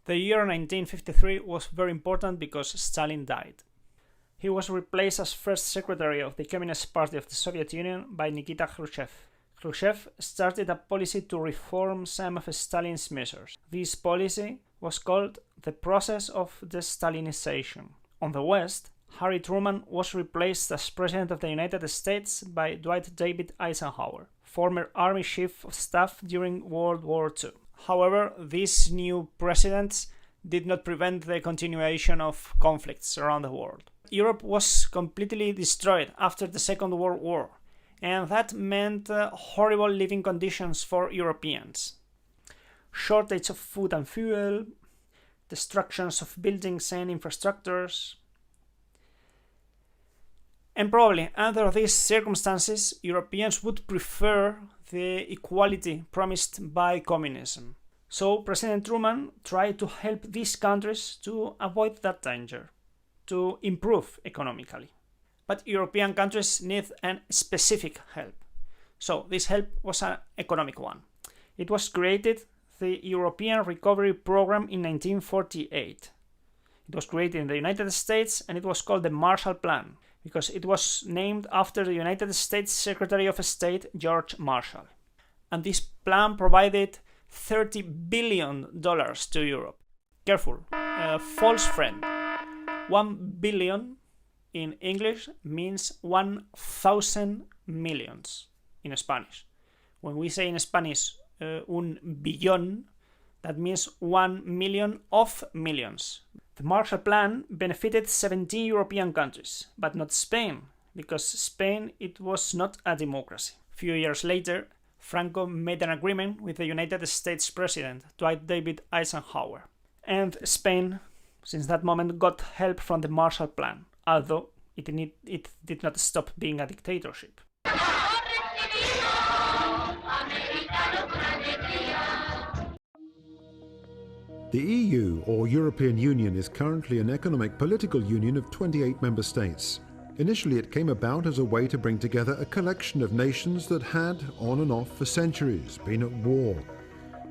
The year 1953 was very important because Stalin died. He was replaced as first secretary of the Communist Party of the Soviet Union by Nikita Khrushchev. Khrushchev started a policy to reform some of Stalin's measures. This policy was called the process of de-Stalinization. On the West, Harry Truman was replaced as President of the United States by Dwight David Eisenhower, former Army Chief of Staff during World War II. However, these new presidents did not prevent the continuation of conflicts around the world. Europe was completely destroyed after the Second World War, and that meant horrible living conditions for Europeans. Shortage of food and fuel, destructions of buildings and infrastructures. And probably under these circumstances, Europeans would prefer the equality promised by communism. So President Truman tried to help these countries to avoid that danger, to improve economically. But European countries need a specific help. So this help was an economic one. It was created the European Recovery Program in 1948. It was created in the United States and it was called the Marshall Plan because it was named after the United States Secretary of State George Marshall. And this plan provided $30 billion to Europe. Careful, false friend. 1 billion in English means 1,000 millions in Spanish. When we say in Spanish un billón, that means 1 million of millions. The Marshall Plan benefited 17 European countries, but not Spain, because Spain it was not a democracy. A few years later, Franco made an agreement with the United States President, Dwight David Eisenhower. And Spain, since that moment, got help from the Marshall Plan, although it did not stop being a dictatorship. The EU, or European Union, is currently an economic political union of 28 member states. Initially, it came about as a way to bring together a collection of nations that had, on and off for centuries, been at war.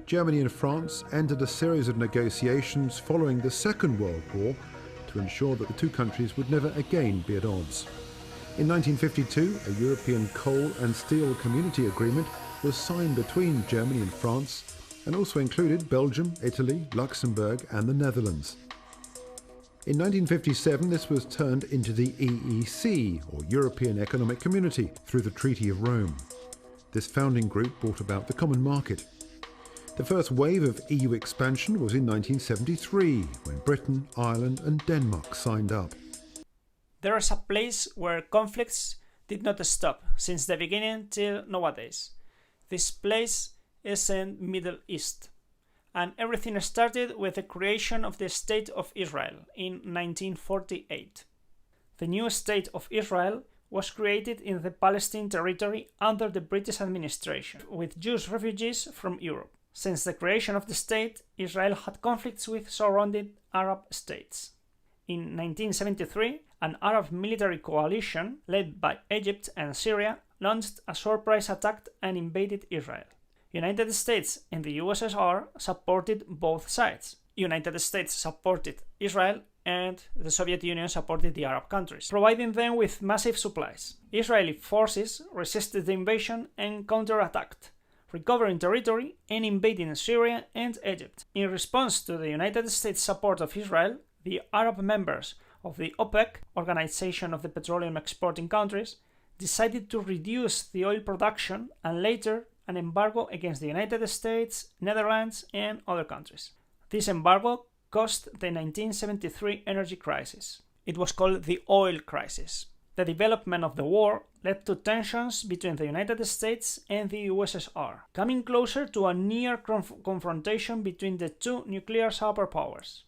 Germany and France entered a series of negotiations following the Second World War to ensure that the two countries would never again be at odds. In 1952, a European coal and steel community agreement was signed between Germany and France and also included Belgium, Italy, Luxembourg and the Netherlands. In 1957, this was turned into the EEC, or European Economic Community, through the Treaty of Rome. This founding group brought about the common market. The first wave of EU expansion was in 1973, when Britain, Ireland and Denmark signed up. There is a place where conflicts did not stop since the beginning till nowadays. This place is in Middle East. And everything started with the creation of the State of Israel in 1948. The new State of Israel was created in the Palestine territory under the British administration, with Jewish refugees from Europe. Since the creation of the state, Israel had conflicts with surrounding Arab states. In 1973, an Arab military coalition led by Egypt and Syria launched a surprise attack and invaded Israel. United States and the USSR supported both sides. United States supported Israel and the Soviet Union supported the Arab countries, providing them with massive supplies. Israeli forces resisted the invasion and counterattacked, recovering territory and invading Syria and Egypt. In response to the United States support of Israel, the Arab members of the OPEC, Organization of the Petroleum Exporting Countries, decided to reduce the oil production and later an embargo against the United States, Netherlands and other countries. This embargo caused the 1973 energy crisis. It was called the oil crisis. The development of the war led to tensions between the United States and the USSR, coming closer to a near confrontation between the two nuclear superpowers.